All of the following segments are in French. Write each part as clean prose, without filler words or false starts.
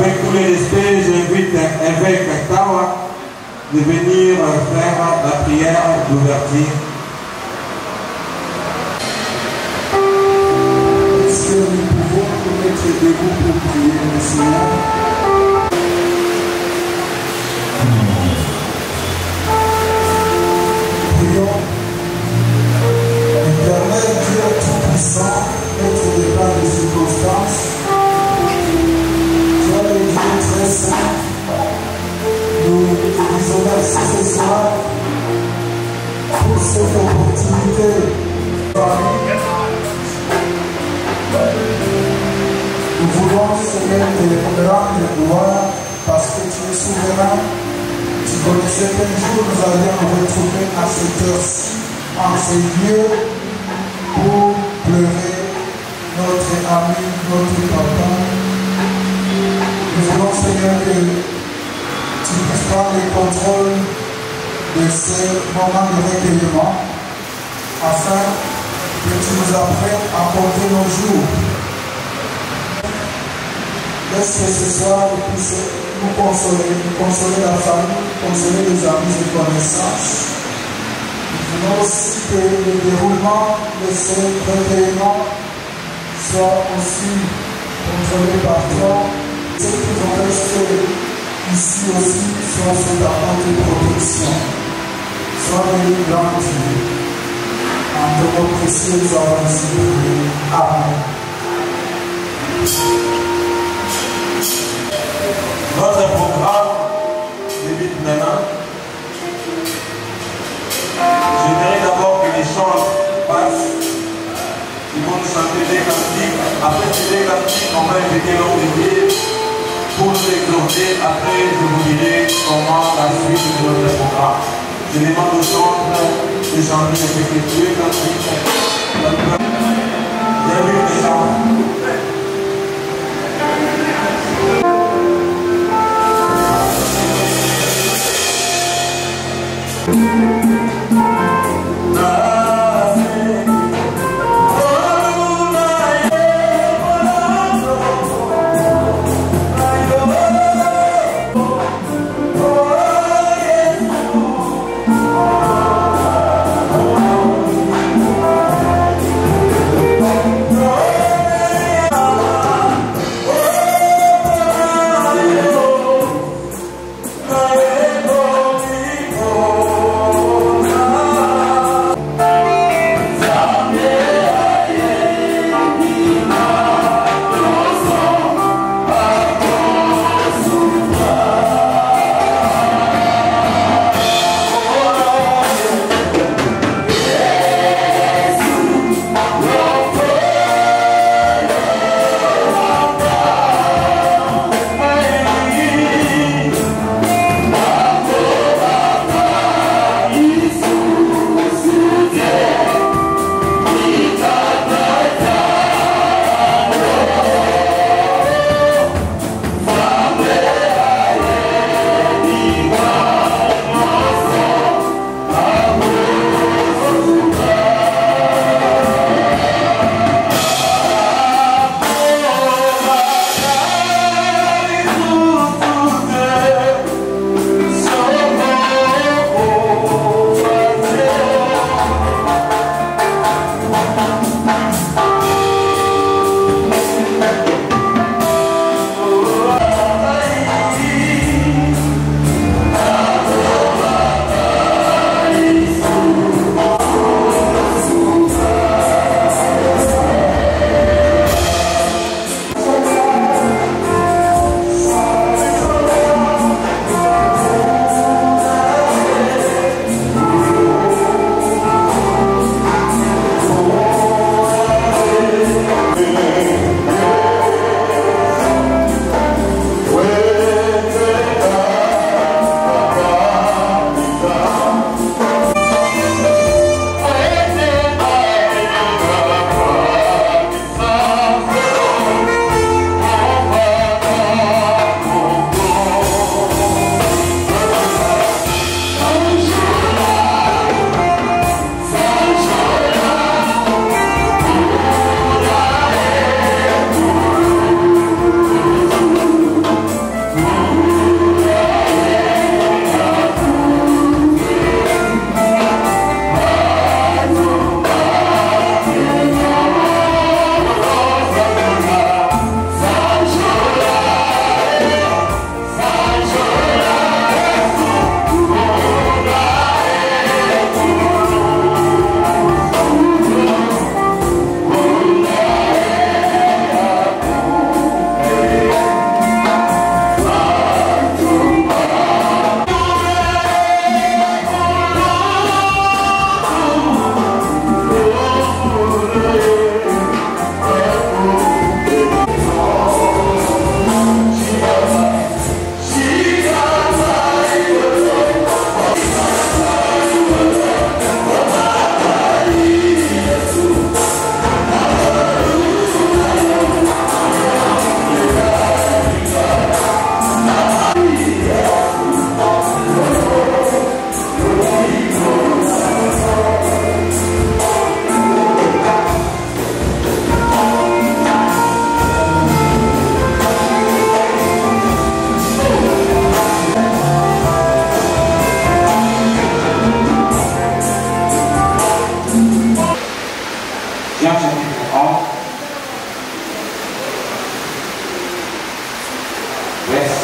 Avec tous les respects, j'invite l'évêque Kawa de venir faire la prière d'ouverture. Est-ce que nous pouvons nous mettre debout pour prier le Seigneur? Prions. Éternel Dieu Tout-Puissant, maître des plans de circonstances, toi le Dieu très saint, nous te disons merci ce soir pour cette opportunité. Nous voulons, Seigneur, te rendre gloire parce que tu es souverain. Tu connaissais quel jour nous allions nous retrouver à cette heure-ci, en ces lieux, pour pleurer notre ami, notre papa. Nous voulons, Seigneur, que tu puisses prendre le contrôle de ce moment de recueillement, afin que tu nous apprennes à compter nos jours. Laisse que ce soir nous puissions nous consoler la famille, consoler les amis et connaissances. Nous voulons aussi que le déroulement de ce recueillement soit aussi contrôlé par toi. Ceux qui vont rester ici aussi sont sous ta main de protection. Sois béni, grand Dieu. En ton nom précieux, nous avons ainsi prié. Amen. Notre programme débute maintenant. J'aimerais d'abord que les chants passent. Ils vont nous chanter des cantiques. Après ces cantiques, on va inviter l'homme de Dieu pour nous exhorter. Après, je vous dirai comment la suite de notre programme. Je demande aux chantres de chanter avec deux cantiques. Bienvenue les chants. Oh,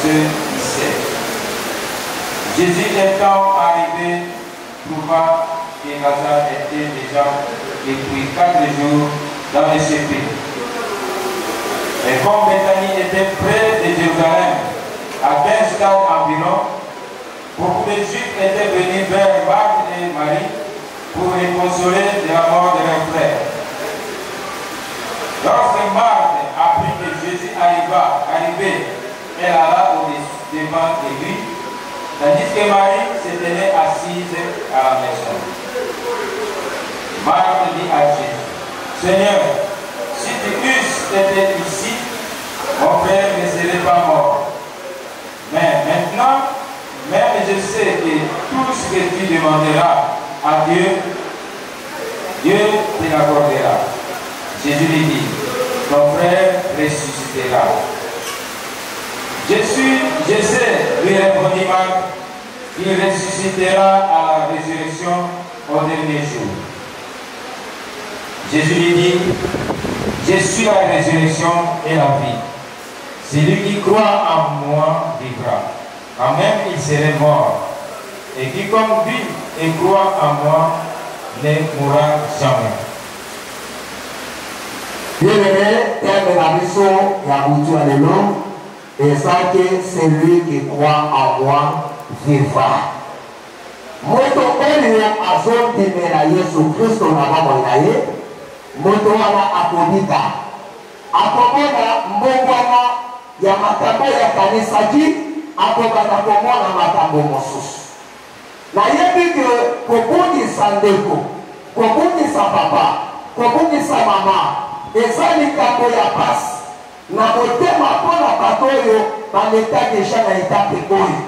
ceux qui sait. Jésus étant arrivé, trouva que Lazare était déjà depuis 4 jours dans le sépulcre. Et comme Bethanie était près de Jérusalem, à 15 stades environ, beaucoup de Juifs étaient venus vers Marthe et Marie pour les consoler de la mort de leur frère. Lorsque Marthe apprit que Jésus arrivait, elle alla devant de lui, tandis que Marie se tenait assise à la maison. Marthe dit à Jésus, Seigneur, si tu eusses été ici, mon frère ne serait pas mort. Mais maintenant, même je sais que tout ce que tu demanderas à Dieu, Dieu te l'accordera. Jésus lui dit, ton frère ressuscitera. Je sais, lui répondit Marthe, il ressuscitera à la résurrection au dernier jour. Jésus lui dit, je suis la résurrection et la vie. Celui qui croit en moi vivra, quand même il serait mort. Et quiconque vit et croit en moi ne mourra jamais. Bien-aimé, terme la mission, il y a beaucoup de noms, et ça que celui qui croit en moi vivra. Moto oyo azondimela Yesu Kristo na mama na ye, moto wana akobika. Akomona mbongwana ya makambo ya kanisa ki, akobana komona makambo mosusu. Na yebi ke kobundisa ndeko, kobundisa papa, kobundisa mama, eza likambo ya pasi. Na motema mpona bato oyo baleta deja na etape oyo.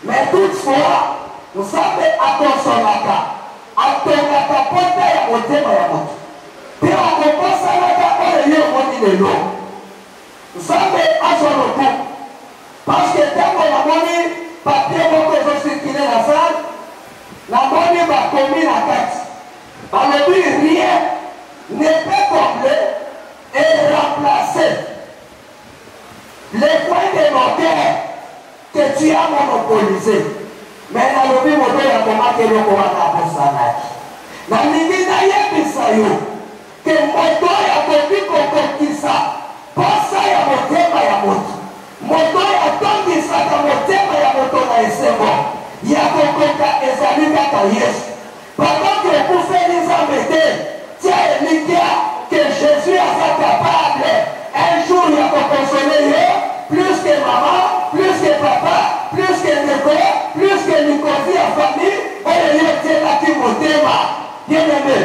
Mais toutefois, Nzambe akonsolaka, atongaka pota ya motema ya moto. Mpe akokosalaka oyo ye omoni lelo. Nzambe azwa lokumu. Parce que ntango namoni papie moko ezosirkile na sale, namoni bakomi na kati. Balobi rien ne peut combler et remplacer les points de notaire que tu as monopolisé. Mais na lobi moto ya komaki eloko wana abosanaki. Na lingi nayebisa yo ke moto ya koki kokokisa posa ya motema ya moto. Moto ya tongisaka motema ya moto na esengo ya kokoka ezali kaka Yesu. Pendant que okufeli Nzambe te, tia elikia que Jésus est capable un jour il a consolé plus que maman, plus que papa, plus que Neko, plus que Nicosie en famille, et il était là qui motema. Bien aimé.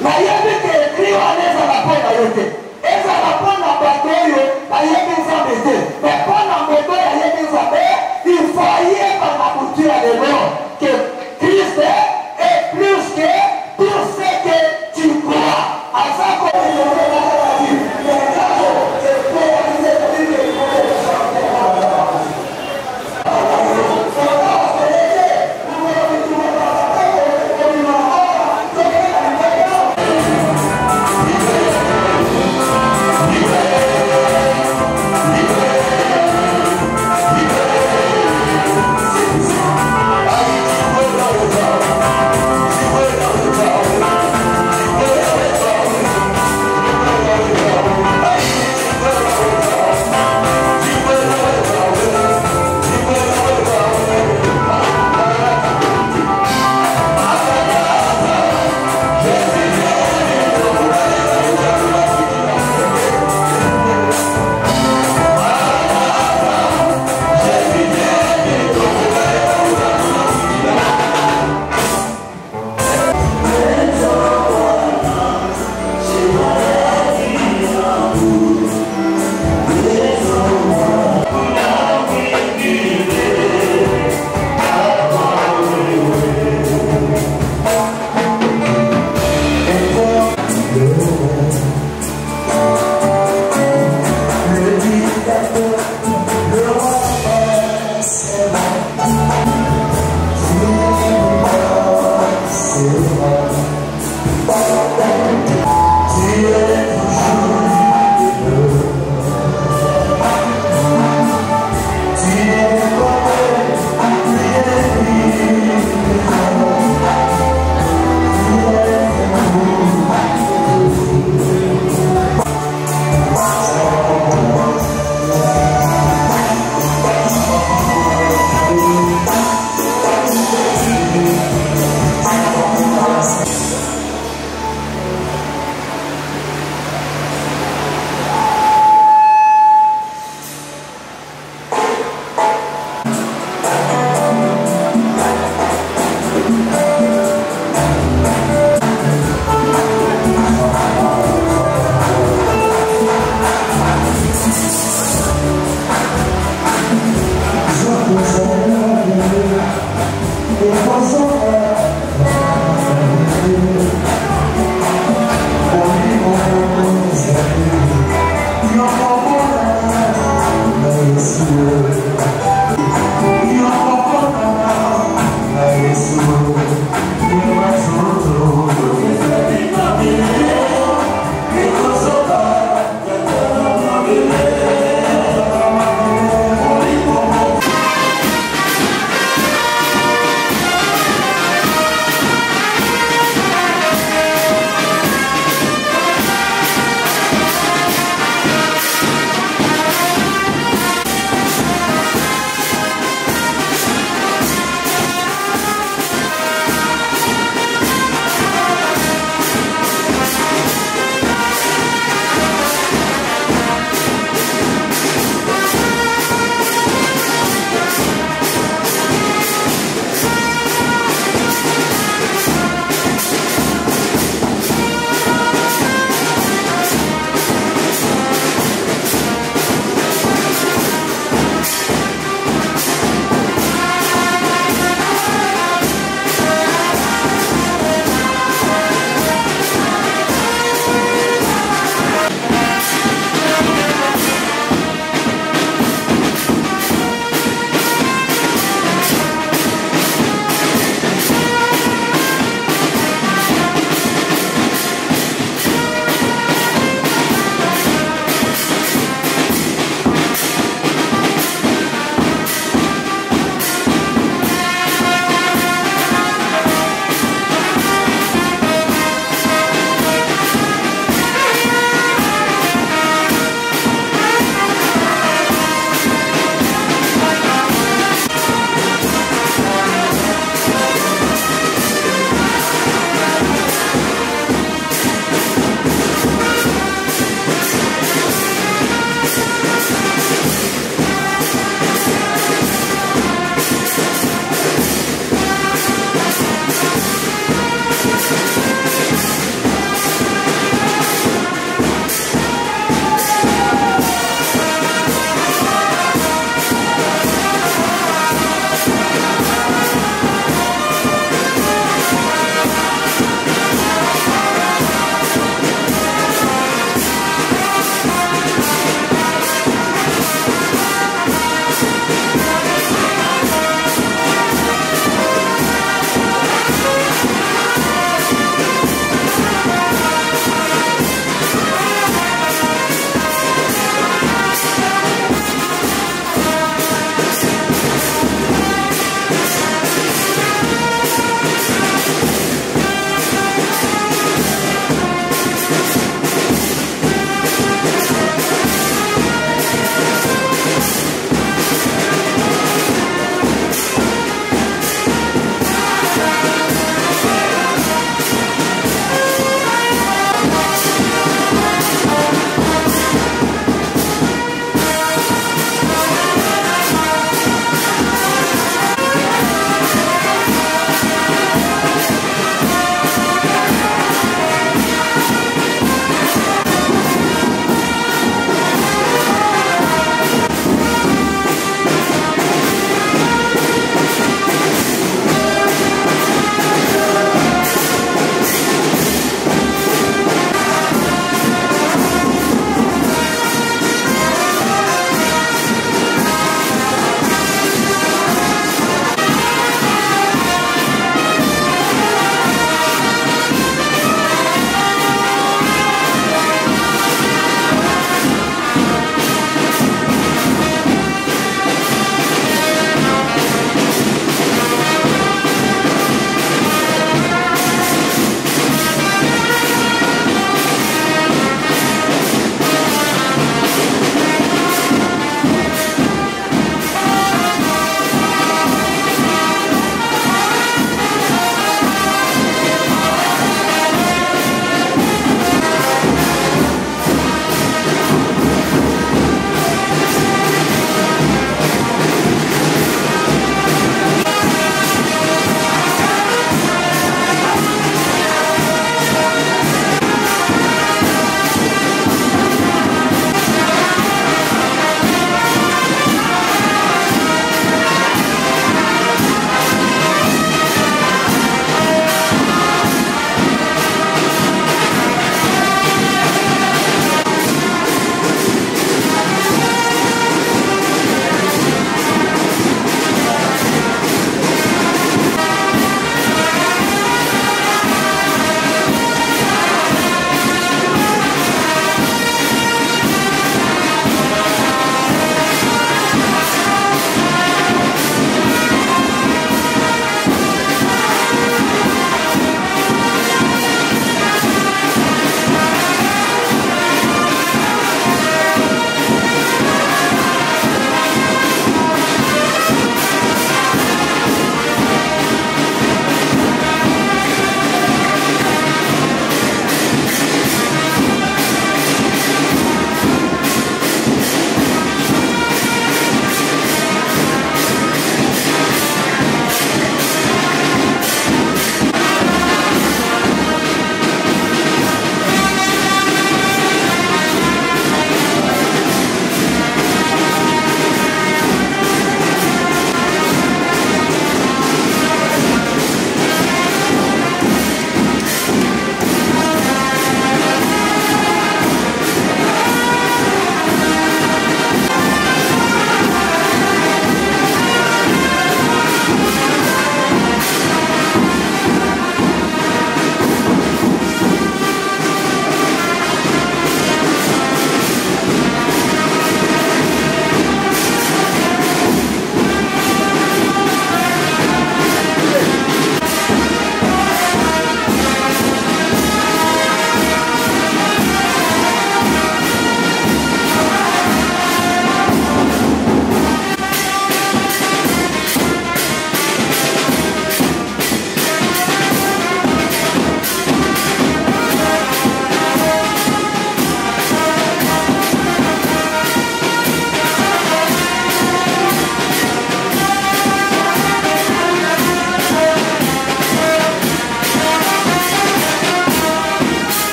Na yebi que écrit en ezala pona yote. Ezala pona bato yo, na yebi Nzambe te. Mais pona moto ya yebi Nzambe, il faut y par la couture de l'eau que Christ est plus que tout ce que tu crois. À ça qu'on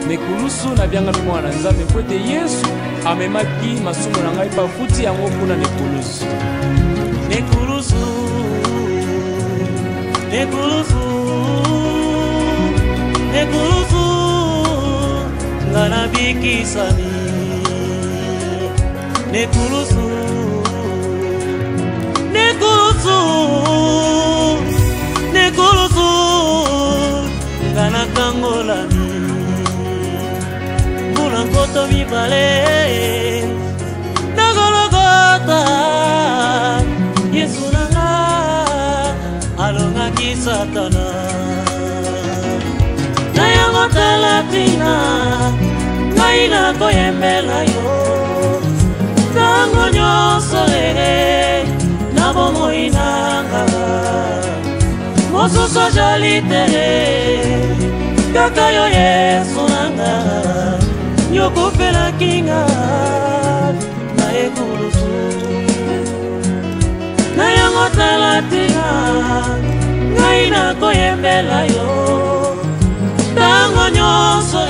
nekulusu na bianga mwana nzambe po ete Yesu amemaki masumu na ngai bafuti yango kuna nekulusu. Nekulusu, nekulusu, nekulusu, ngana bikisani. Nekulusu, nekulusu, nekulusu, ngana kangolani. Bulankoto mibale, nagologota. Yesu nanga alongaki Satana. Na yango talatina ngai nakoyembela yo ntango nyonso na bomoi nanga mosusu ozali te kaka yo Yesu nanga yokopelaki nga na ekulusu. Na yango talatina ngai nakoyembela yo ntango nyonso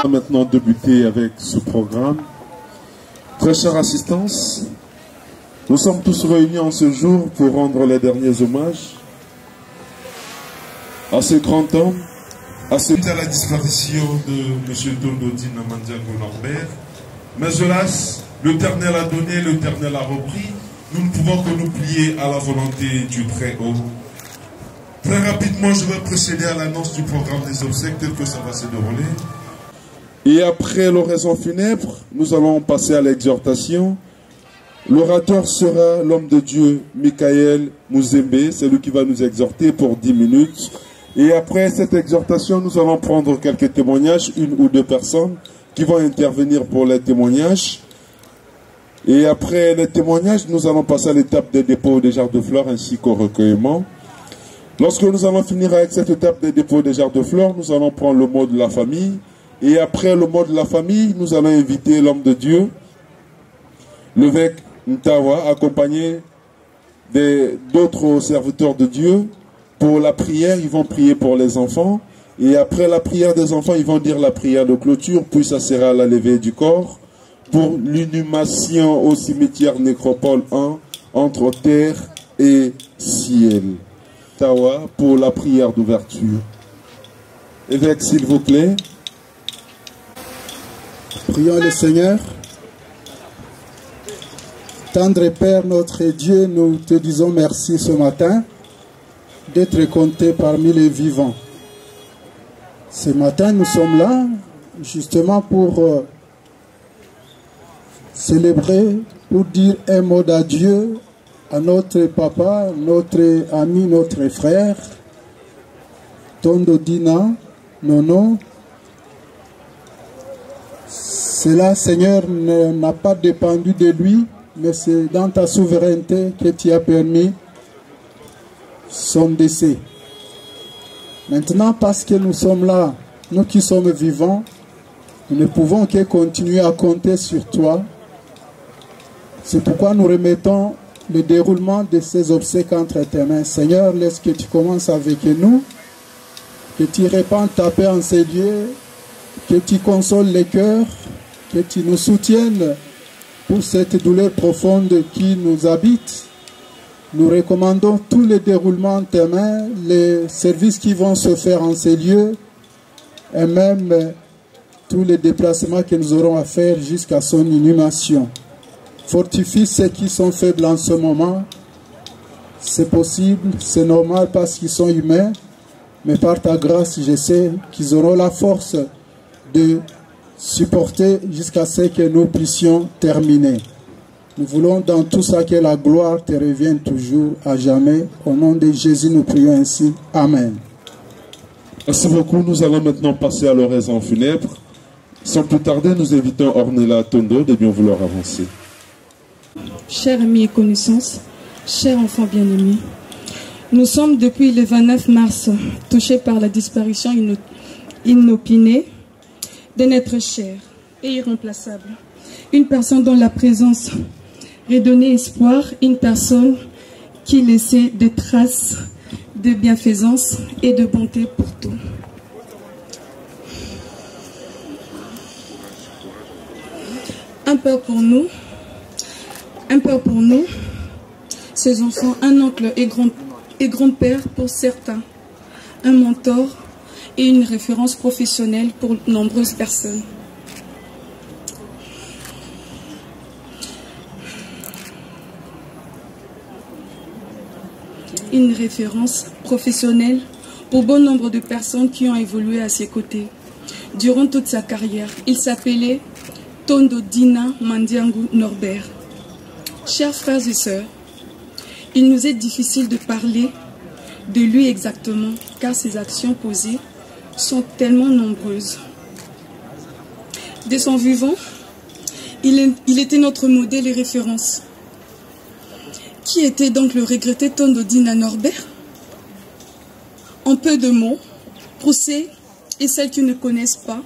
On va maintenant débuter avec ce programme. Très chère assistance, nous sommes tous réunis en ce jour pour rendre les derniers hommages à ce grand homme, à la disparition de M. Tondo Dina Mandiango Norbert. Mais hélas, l'Éternel a donné, l'Éternel a repris. Nous ne pouvons que nous plier à la volonté du Très-Haut. Très rapidement, je vais procéder à l'annonce du programme des obsèques tel que ça va se dérouler. Et après l'oraison funèbre, nous allons passer à l'exhortation. L'orateur sera l'homme de Dieu, Michael Mouzembe. C'est lui qui va nous exhorter pour 10 minutes. Et après cette exhortation, nous allons prendre quelques témoignages, 1 ou 2 personnes qui vont intervenir pour les témoignages. Et après les témoignages, nous allons passer à l'étape des dépôts des jarres de fleurs ainsi qu'au recueillement. Lorsque nous allons finir avec cette étape des dépôts des jarres de fleurs, nous allons prendre le mot de la famille. Et après le mot de la famille, nous allons inviter l'homme de Dieu, l'évêque Ntawa, accompagné d'autres serviteurs de Dieu. Pour la prière, ils vont prier pour les enfants. Et après la prière des enfants, ils vont dire la prière de clôture, puis ça sera la levée du corps. Pour l'inhumation au cimetière Nécropole 1, entre terre et ciel. Ntawa, pour la prière d'ouverture. Évêque, s'il vous plaît. Prions le Seigneur. Tendre Père, notre Dieu, nous te disons merci ce matin d'être compté parmi les vivants. Ce matin, nous sommes là justement pour célébrer, pour dire un mot d'adieu à notre papa, notre ami, notre frère, Tondo Dina Nono. Cela, Seigneur, n'a pas dépendu de lui, mais c'est dans ta souveraineté que tu as permis son décès. Maintenant, parce que nous sommes là, nous qui sommes vivants, nous ne pouvons que continuer à compter sur toi. C'est pourquoi nous remettons le déroulement de ces obsèques entre tes mains. Seigneur, laisse que tu commences avec nous, que tu répandes ta paix en ces lieux, que tu consoles les cœurs, que tu nous soutiennes pour cette douleur profonde qui nous habite. Nous recommandons tous les déroulements en tes mains, les services qui vont se faire en ces lieux, et même tous les déplacements que nous aurons à faire jusqu'à son inhumation. Fortifie ceux qui sont faibles en ce moment. C'est possible, c'est normal parce qu'ils sont humains, mais par ta grâce, je sais qu'ils auront la force de supporter jusqu'à ce que nous puissions terminer. Nous voulons dans tout ça que la gloire te revienne toujours à jamais. Au nom de Jésus, nous prions ainsi. Amen. Merci beaucoup. Nous allons maintenant passer à l'oraison funèbre. Sans plus tarder, nous invitons Ornella Tondo de bien vouloir avancer. Chers amis et connaissances, chers enfants bien-aimés, nous sommes depuis le 29 mars touchés par la disparition inopinée de notre cher et irremplaçable. Une personne dont la présence redonnait espoir, une personne qui laissait des traces de bienfaisance et de bonté pour tout. Un père pour nous, ses enfants, un oncle et grand-père pour certains, un mentor et une référence professionnelle pour nombreuses personnes. Une référence professionnelle pour bon nombre de personnes qui ont évolué à ses côtés. Durant toute sa carrière, il s'appelait Tondo Dina Mandiango Norbert. Chers frères et sœurs, il nous est difficile de parler de lui exactement car ses actions posées sont tellement nombreuses. De son vivant, il était notre modèle et référence. Qui était donc le regretté Tondo Dina Norbert? En peu de mots, pour ceux et celles qui ne connaissent pas,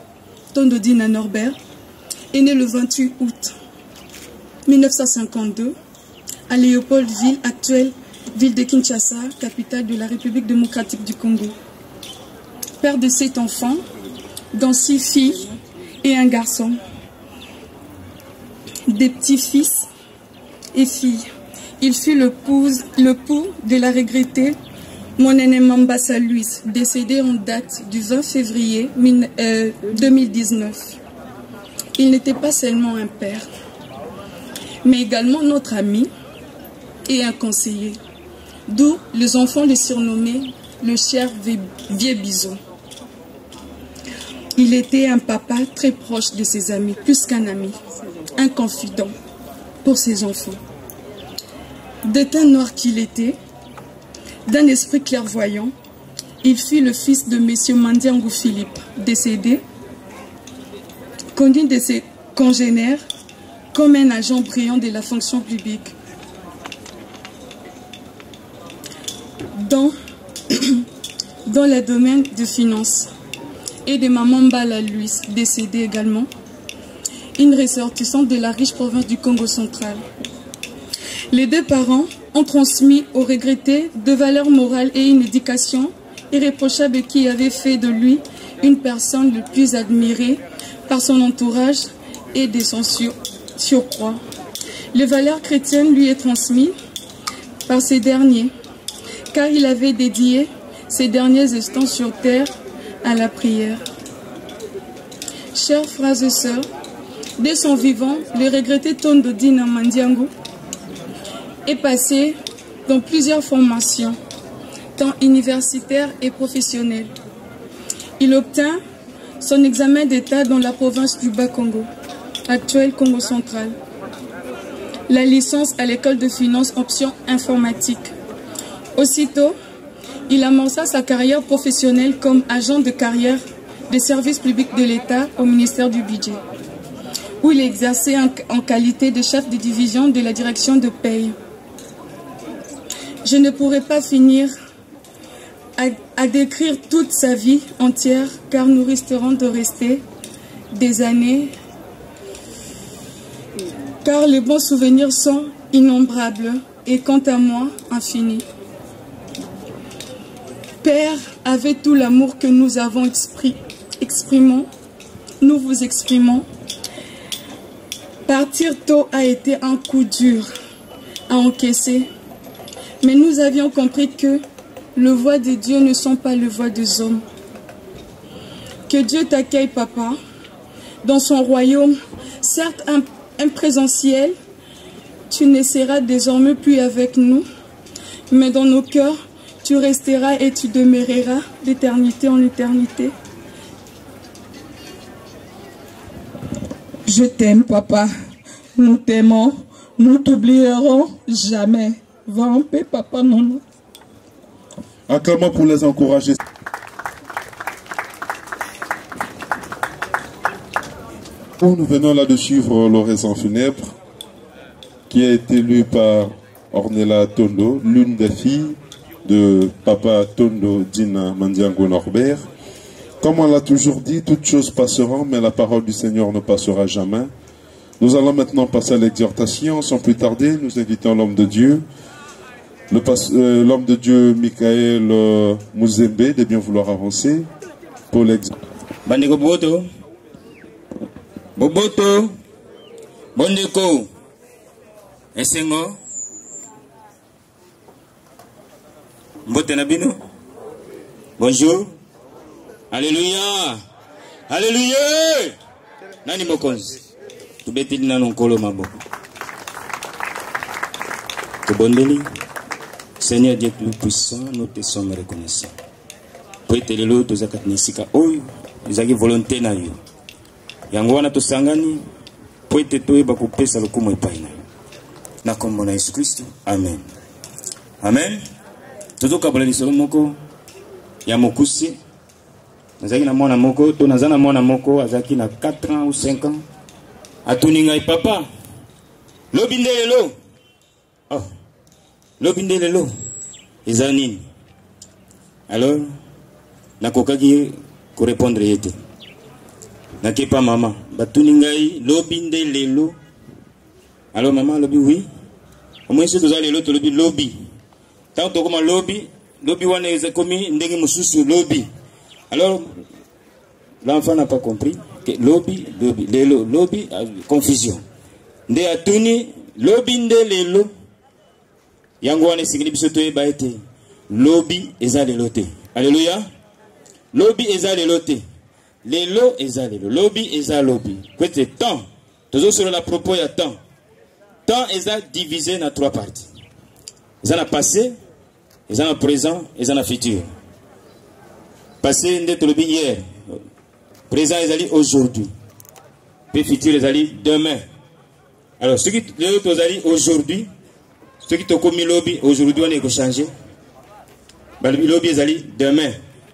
Tondo Dina Norbert est né le 28 août 1952 à Léopoldville, actuelle ville de Kinshasa, capitale de la République démocratique du Congo. Père de 7 enfants, dont 6 filles et un garçon. Des petits-fils et filles. Il fut le pouls de la regrettée Monene Mambasa Louise, décédée en date du 20 février 2019. Il n'était pas seulement un père, mais également notre ami et un conseiller, d'où les enfants le surnommaient le cher vieux bison. Il était un papa très proche de ses amis, plus qu'un ami, un confident pour ses enfants. De teint noir qu'il était, d'un esprit clairvoyant, il fut le fils de M. Mandiango Philippe, décédé, connu de ses congénères comme un agent brillant de la fonction publique. Dans le domaine de finances, et de Maman Mbala Louise, décédée également, une ressortissante de la riche province du Congo central. Les deux parents ont transmis au regretté de valeurs morales et une éducation irréprochable qui avait fait de lui une personne le plus admirée par son entourage et de son surcroît. Les valeurs chrétiennes lui est transmises par ces derniers, car il avait dédié ses derniers instants sur terre à la prière. Chers frères et sœurs, dès son vivant, le regretté Tondo Dina Mandiango est passé dans plusieurs formations, tant universitaires et professionnelles. Il obtint son examen d'État dans la province du Bas-Congo, actuel Congo central. La licence à l'école de finance option informatique. Aussitôt, il amorça sa carrière professionnelle comme agent de carrière des services publics de l'État au ministère du Budget, où il exerçait en qualité de chef de division de la direction de paye. Je ne pourrais pas finir à décrire toute sa vie entière, car nous risquerons de rester des années, car les bons souvenirs sont innombrables et quant à moi, infinis. Père avait tout l'amour que nous avons nous vous exprimons. Partir tôt a été un coup dur à encaisser, mais nous avions compris que les voies de Dieu ne sont pas les voies des hommes. Que Dieu t'accueille, papa, dans son royaume, certes imprésentiel. Tu ne seras désormais plus avec nous, mais dans nos cœurs, tu resteras et tu demeureras d'éternité en éternité. Je t'aime, papa. Nous t'aimons. Nous t'oublierons jamais. Va en paix, papa, non. Acclamons pour les encourager. Nous venons là de suivre l'oraison funèbre qui a été lue par Ornella Tondo, l'une des filles de Papa Tondo Dina Mandiango Norbert. Comme on l'a toujours dit, toutes choses passeront, mais la parole du Seigneur ne passera jamais. Nous allons maintenant passer à l'exhortation. Sans plus tarder, nous invitons l'homme de Dieu, l'homme de Dieu Michael Mouzembe, de bien vouloir avancer pour l'exhortation. Bandeko Boboto, Boboto, Bondeko, Esengo, Mbote Nabino, bonjour, Alléluia, Alléluia, Nani Mokonzi, tu betili na nonkolo maboko, tu bondeli, Seigneur Dieu tout puissant, nous te sommes reconnaissants. Pour être le lot, tu as nisika oyo, tu as volonté na yo. Yango wana tosangani, pour être toi bakupesa lokumo epai na yo. Na kombo na Yesu Kristo, amen. Amen. Tozoka bola lisolo moko ya mokusi. Nazaki na mwana moko, to nazana mwana moko azaki na 4 ans ou 5 ans. Atuninga papa. Lobinde lelo. Oh. Lobinde lelo. Ezanini. Alors, nakokaki ko répondre yete. Nakepa maman, batuningai lobinde lelo. Alors maman lobi oui. Au moins si vous allez l'autre lobi lobby. Tant que comme lobby, lobby wana est commis ndenge mususu lobby. Alors l'enfant n'a pas compris. Lobby, lelo, lobby, confusion. Nde atuni, lobby nde lelo. Yango wane singili biso toyeba ete. Lobby eza lelo te. Alléluia. Lobby eza lelo te. Lelo eza lelo. Lobby eza lobby. Kwete temps. Toujours sur la propos ya temps. Temps eza divisé na 3 parties. Eza na passé, eza na présent, eza na futur. Passé nde tolobi hier. Présent ezali aujourd'hui. Puis futur ezali demain. Alors ceux qui ezali aujourd'hui, ceux qui toko mi lobby aujourd'hui on est changer. Ba lobby ezali demain.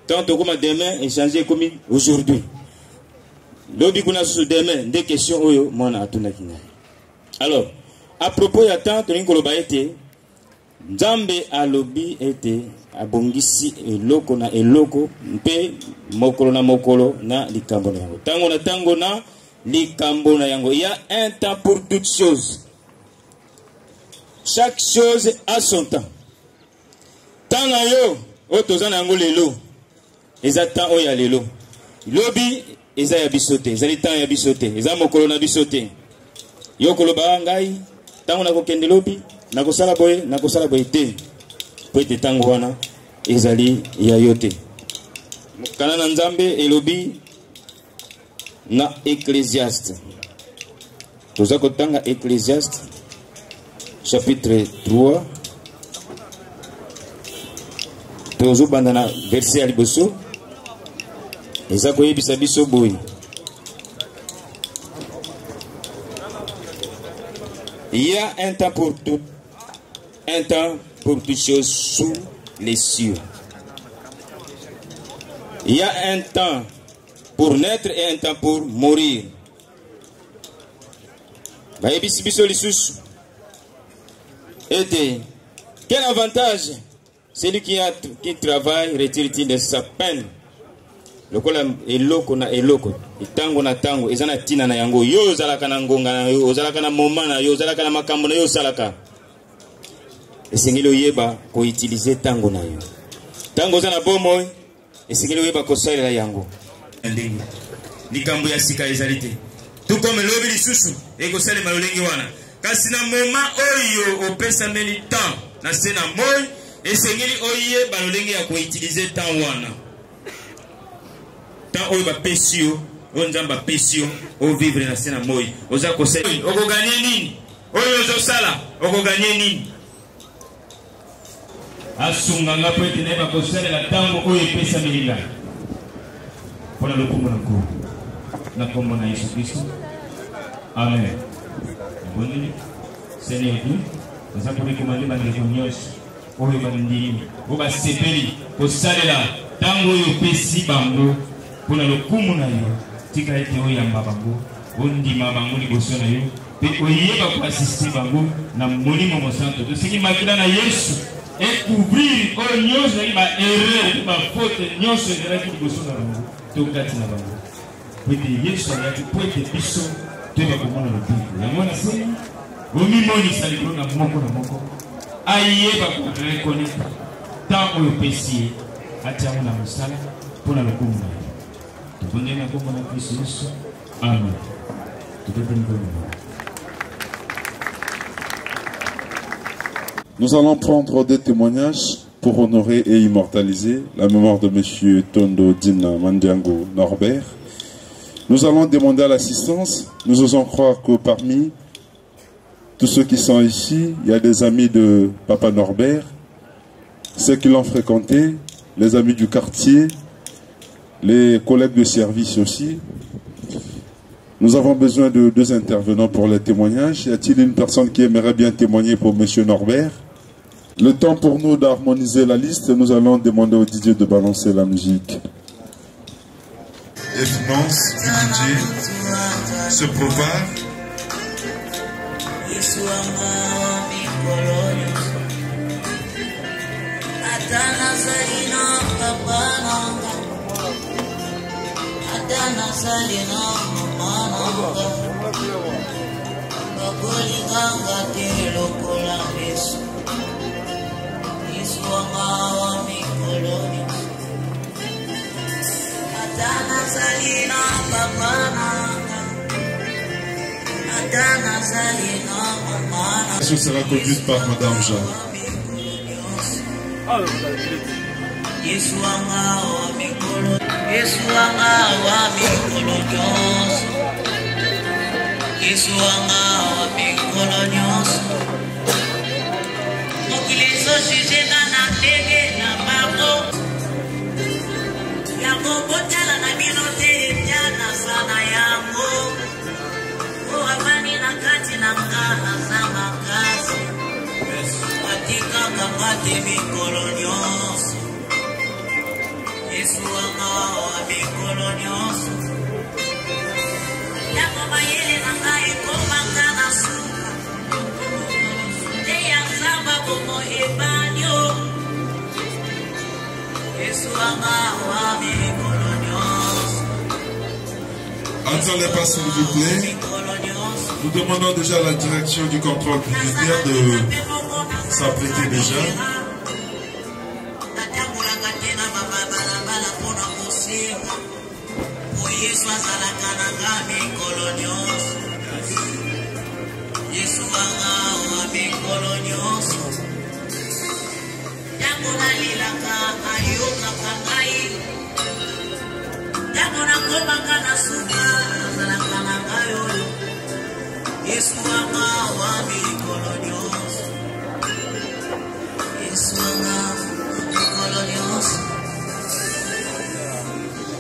Tant toko ma demain et changer comme aujourd'hui. Lobby kuna sous demain des questions oyo mona atuna kina. Alors à propos ya tant to ngoloba ete Nzambe a lobby ete abongisi eloko na eloko mpe mokolo na mokolo na likambo na yango. Tango na likambo na yango. Il y a un temps pour toutes choses. Chaque chose a son temps. Tant na yo otoza na yango lelo. Eza temps oya lelo. Lobby eza ya bisote. Eza li temps ya bisote. Eza mokolo na bisote. Yo koloba ngai tango na kokende lobby nakosala boye te. Po ete tango wana ezali ya yote. Kana na Nzambe elobi na Ecclésiaste. Toza kotanga Ecclésiaste chapitre 3. Tozo banda na verset ya liboso. Eza koyebisa biso boye. Il y a un temps pour tout. Un temps pour toutes choses sous les cieux. Il y a un temps pour naître et un temps pour mourir. Quel avantage celui qui travaille retire-t-il de sa peine? Le kola eloko na eloko itango na tango ezana tina na yango yo zalaka na ngonga na yo zalaka na moma na yo zalaka na makambo na yo salaka esengeli oyeba ko utiliser tango na yo tango zana bomo esengeli oyeba ko salela yango ndenge likambo ya sika ezalite tout comme lobi lisusu eko sale malolengi wana kasi na moma oyo opesa meli temps na sena moy esengeli oyeba lolengi ya ko utiliser temps wana. Oyo ba pesio, oyo nzamba pesio, o vivre na sena moi. Oza kose. Oko gagner nini? Oyo ozo sala, oko gagner nini? Asunga nga pwete na ba kosala la tango oyo pesa milinga. Pona lokumu na ko. Na kombo na Yesu Kristo. Amen. Bonini. Seigneur Dieu, nous avons recommandé ba ngonyos. Oyo ba ndimi, o ba sepeli, kosala la tango oyo pesi bango. Pona lokumu na yo tika ete oyamba bango ondima bango liboso na yo pe oyeba ko assister bango na molimo mosanto tosengi makila na Yesu et couvrir oyo nyonso ba erreur ba faute nyonso ezalaki liboso na bango tokati na bango pete Yesu ayaki pete biso toyeba komona lobiko yango na se omimonisa likolo na moko ayeba ko reconnaître tant oyo pesi atiango na mosala pona lokumu na yo. Amen. Nous allons prendre des témoignages pour honorer et immortaliser la mémoire de M. Tondo Dina Mandiango Norbert. Nous allons demander à l'assistance. Nous osons croire que parmi tous ceux qui sont ici, il y a des amis de Papa Norbert, ceux qui l'ont fréquenté, les amis du quartier, les collègues de service aussi. Nous avons besoin de 2 intervenants pour les témoignages. Y a-t-il une personne qui aimerait bien témoigner pour M. Norbert? Le temps pour nous d'harmoniser la liste, nous allons demander au DJ de balancer la musique. Et finance du DJ se prépare. Adana salina mananga Bagoli ganga telo kola besu Iswa mawa mikoloni Adana salina kapana Ce sera conduite par Madame Jean. Attendez pas s'il vous plaît. Nous demandons déjà à la direction du contrôle budgétaire de s'apprêter déjà.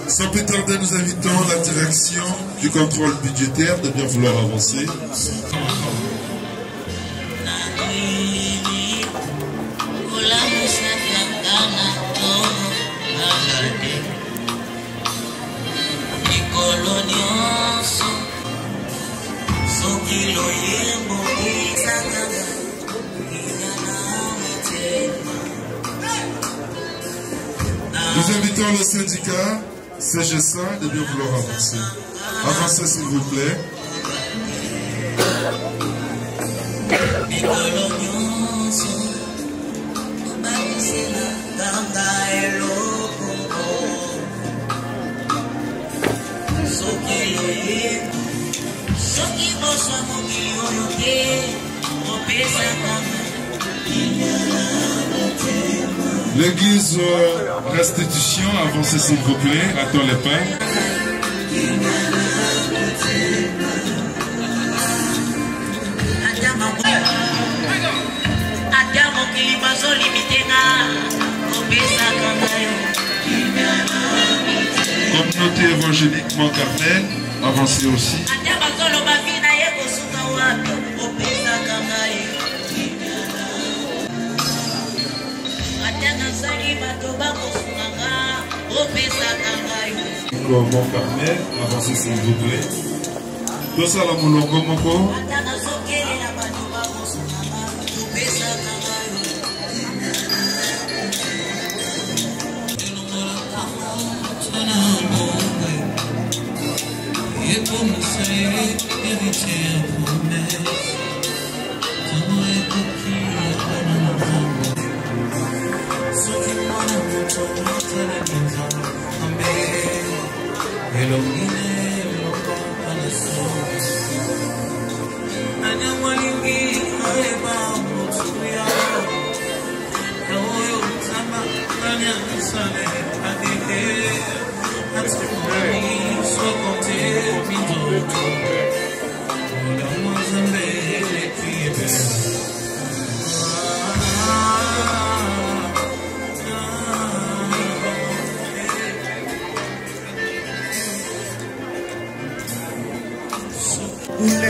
Sans plus tarder, nous invitons la direction du contrôle budgétaire de bien vouloir avancer. Nous invitons le syndicat CGSA de bien vouloir avancer. Avancez s'il vous plaît. L'église restitution, avancez s'il vous plaît, attends les pains. Communauté évangéliquement carnelle, avancez aussi. Mon carnel, avancez s'il vous plaît. Tout ça, la moulongo moko.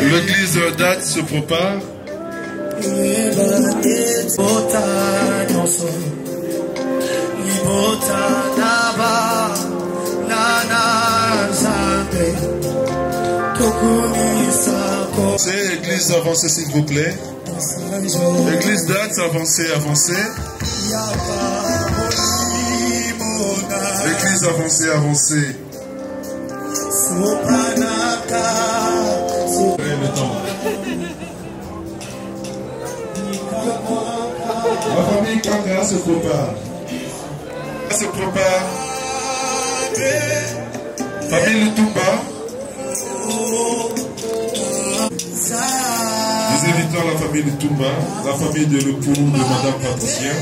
L'église date se prépare. Église, avancez s'il vous plaît. L'église date, avancez, avancez. L'église, avancez, avancez. Le temps. La famille Kanga se prépare. Se prépare. Famille Lutumba. invitons la famille de Toumba, la famille de l'époux de Madame Patricia.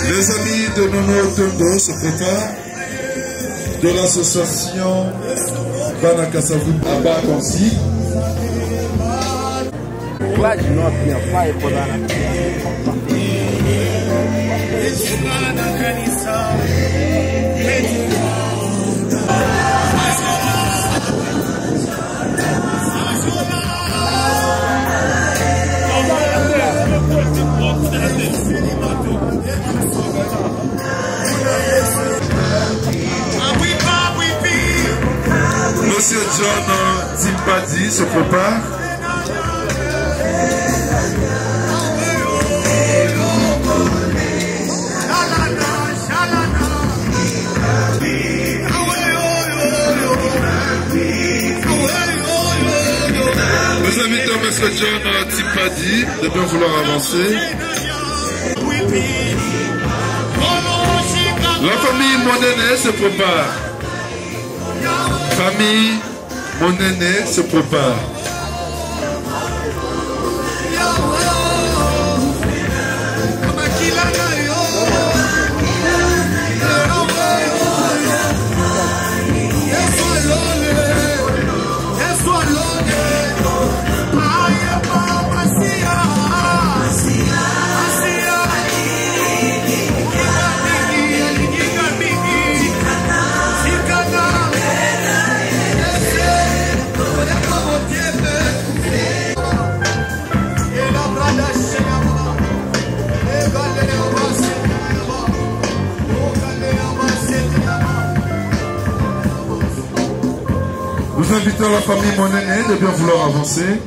Les amis de Nono Tondo se préparent de l'association Banakasavu Abba Konsi. Monsieur John Zimpadi se prépare. Nous invitons Monsieur John Zimpadi de bien vouloir avancer. La famille Monene se prépare. Famille Monene se prépare. Nous invitons la famille Monene de bien vouloir avancer.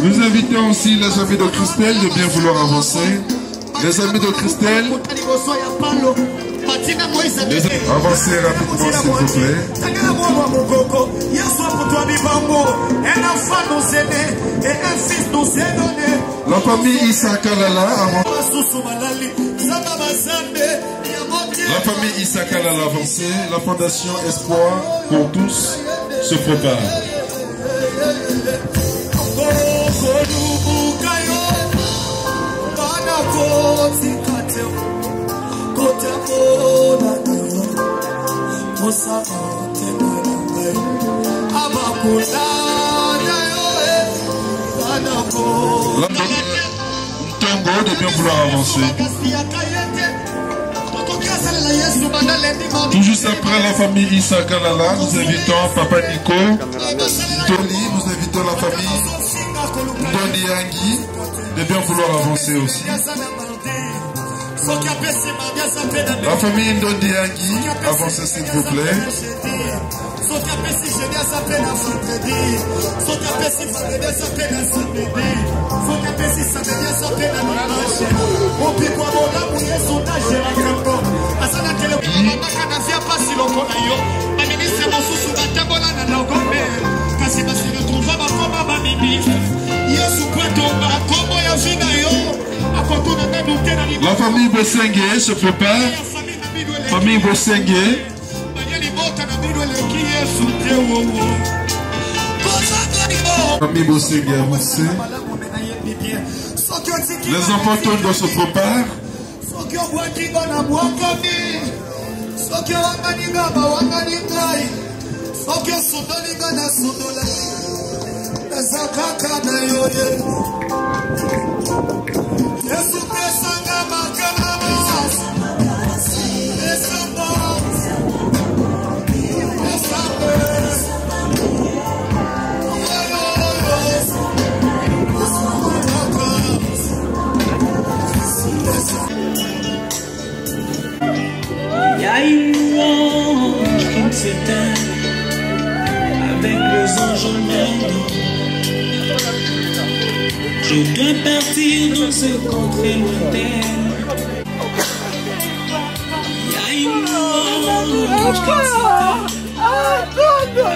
Nous invitons aussi les amis de Christelle de bien vouloir avancer. Les amis de Christelle, avancez rapidement s'il vous plaît. La famille Issa Kalala avance. La famille Issa Kalala avancée. La fondation Espoir pour tous se prépare. Tango de bien vouloir avancer. Tout juste après la famille Issa Kalala, nous invitons Papa Nico, Tony, nous invitons la famille Ndoni Yangi de bien vouloir avancer aussi. La famille Ndoni Yangi, avancez s'il vous plaît. La famille Bosengue se prépare. Famille Bosengue. Famille Bosengue avancée. Les enfants Tondo se préparent. Il y a une louange qui s'éteint avec les anges en ordre. Je dois partir dans ce contrée lointaine. Il y a une louange qui s'éteint. Tondo!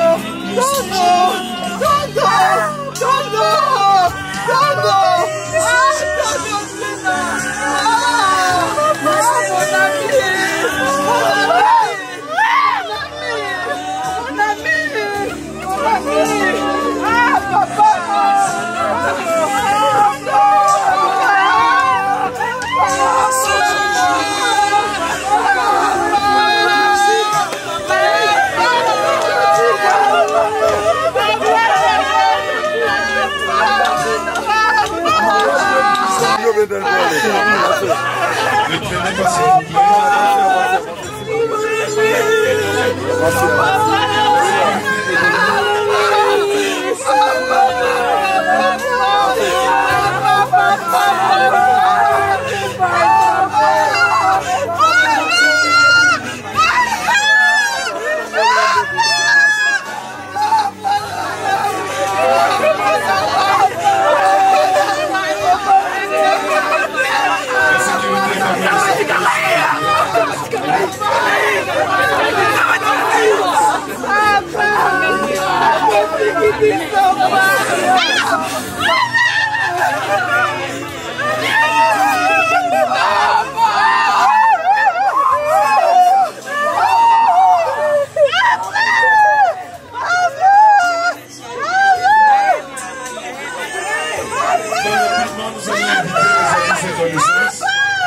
pas, s'il vous plaît.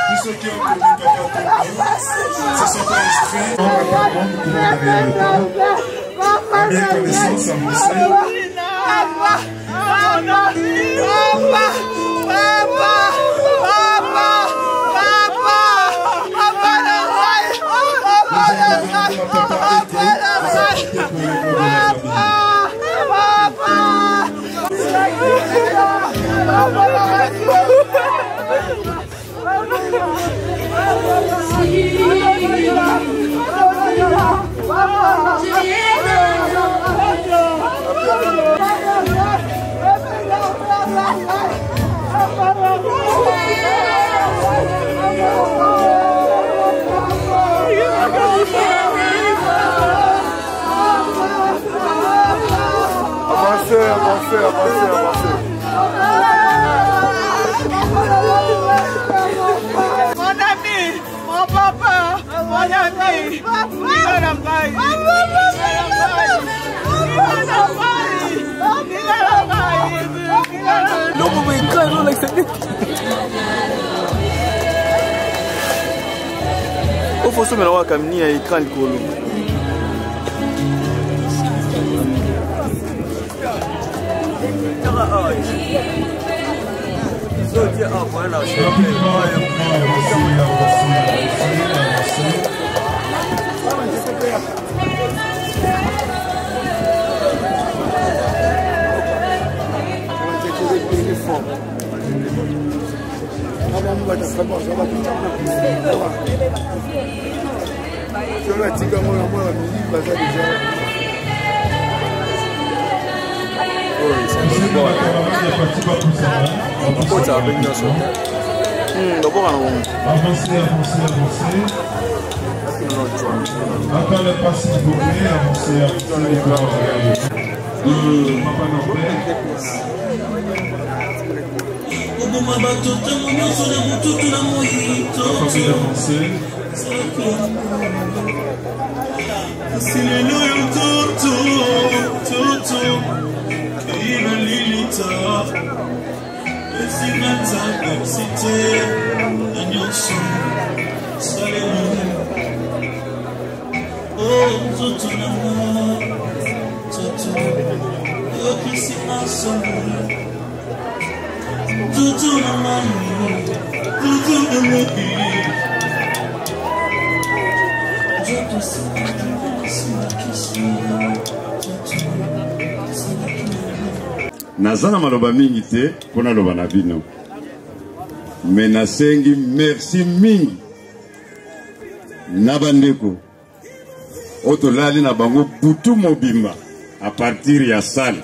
Tous ceux qui ont connu Papa Tonton se sont inscrits en rapidement, nous pouvons derrière le temps. La bien connaissance avancée. Avancez. Mon ami, mon papa, mon ami, il faut se mettre à camion et écran de colo. Avancez. Attends le pas s'il vous plaît, avancez. Papa Norbert. Nazana maloba mingi te pona loba na bino. Mais nasengi merci mingi na bandeko otolali na bango butu mobimba à partir ya sale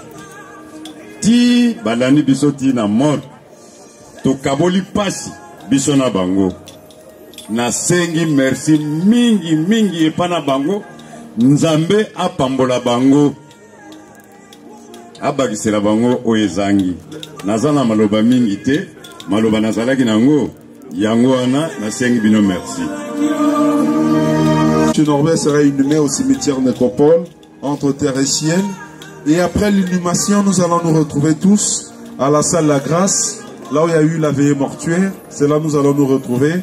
ti balani biso ti na mort to kaboli pasi biso na bango. Nasengi merci mingi epana bango, nzambe apambola bango abakisela bango oyezangi. Nazana maloba mingi te, maloba nazalaki nango yango wana nasengi bino merci. M. Norbert sera inhumé au cimetière Nécropole entre terre et ciel, et après l'inhumation nous allons nous retrouver tous à la salle La Grâce, là où il y a eu la veillée mortuaire. C'est là où nous allons nous retrouver.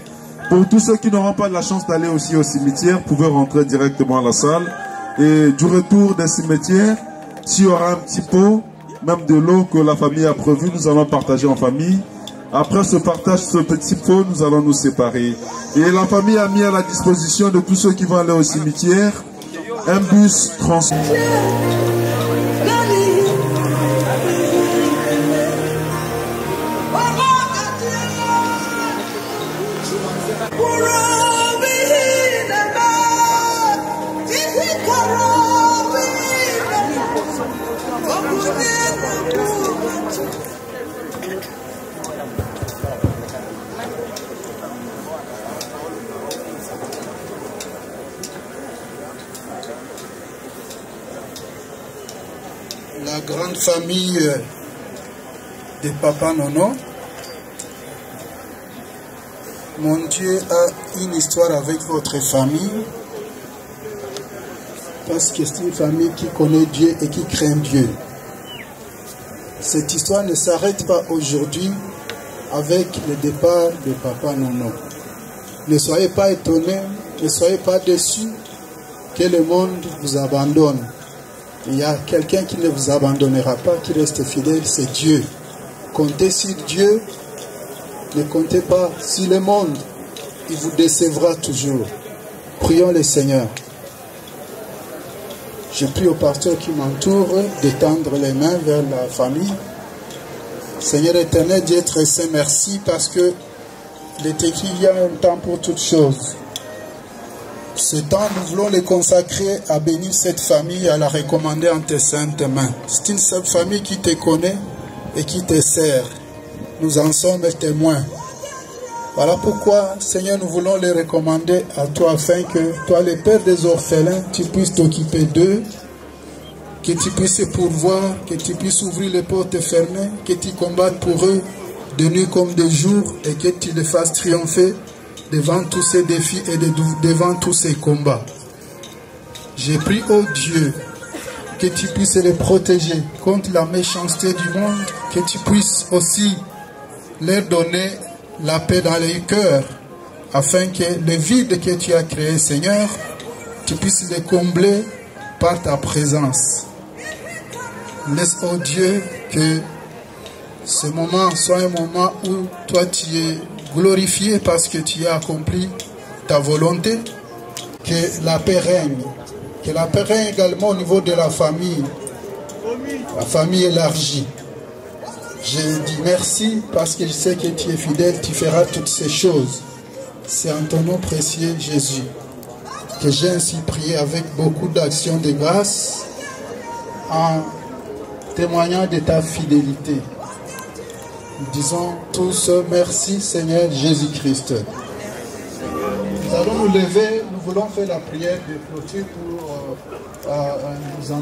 Pour tous ceux qui n'auront pas la chance d'aller aussi au cimetière, vous pouvez rentrer directement à la salle. Et du retour des cimetières, s'il y aura un petit pot, même de l'eau que la famille a prévu, nous allons partager en famille. Après ce partage, ce petit pot, nous allons nous séparer. Et la famille a mis à la disposition de tous ceux qui vont aller au cimetière un bus trans. La grande famille de Papa Nono. Mon Dieu a une histoire avec votre famille parce que c'est une famille qui connaît Dieu et qui craint Dieu. Cette histoire ne s'arrête pas aujourd'hui avec le départ de Papa Nono. Ne soyez pas étonnés, ne soyez pas déçus que le monde vous abandonne. Il y a quelqu'un qui ne vous abandonnera pas, qui reste fidèle, c'est Dieu. Comptez sur Dieu, ne comptez pas sur le monde, il vous décevra toujours. Prions le Seigneur. Je prie au pasteur qui m'entoure d'étendre les mains vers la famille. Seigneur éternel, Dieu très saint, merci parce que il est écrit, il y a un temps pour toutes choses. Ce temps, nous voulons le consacrer à bénir cette famille, à la recommander en tes saintes mains. C'est une seule famille qui te connaît et qui te sert. Nous en sommes témoins. Voilà pourquoi, Seigneur, nous voulons les recommander à toi, afin que toi, le Père des orphelins, tu puisses t'occuper d'eux, que tu puisses pourvoir, que tu puisses ouvrir les portes fermées, que tu combattes pour eux, de nuit comme de jour, et que tu les fasses triompher devant tous ces défis et devant tous ces combats. J'ai prié, ô Dieu, que tu puisses les protéger contre la méchanceté du monde, que tu puisses aussi leur donner la paix dans les cœurs, afin que le vide que tu as créé, Seigneur, tu puisses les combler par ta présence. Laisse, ô Dieu, que ce moment soit un moment où toi tu es glorifié parce que tu as accompli ta volonté, que la paix règne. Que la paix règne également au niveau de la famille élargie. Je dis merci parce que je sais que tu es fidèle, tu feras toutes ces choses. C'est en ton nom précieux, Jésus, que j'ai ainsi prié avec beaucoup d'actions de grâce en témoignant de ta fidélité. Nous disons tous merci, Seigneur Jésus-Christ. Nous allons nous lever, nous voulons faire la prière de clôture pour nous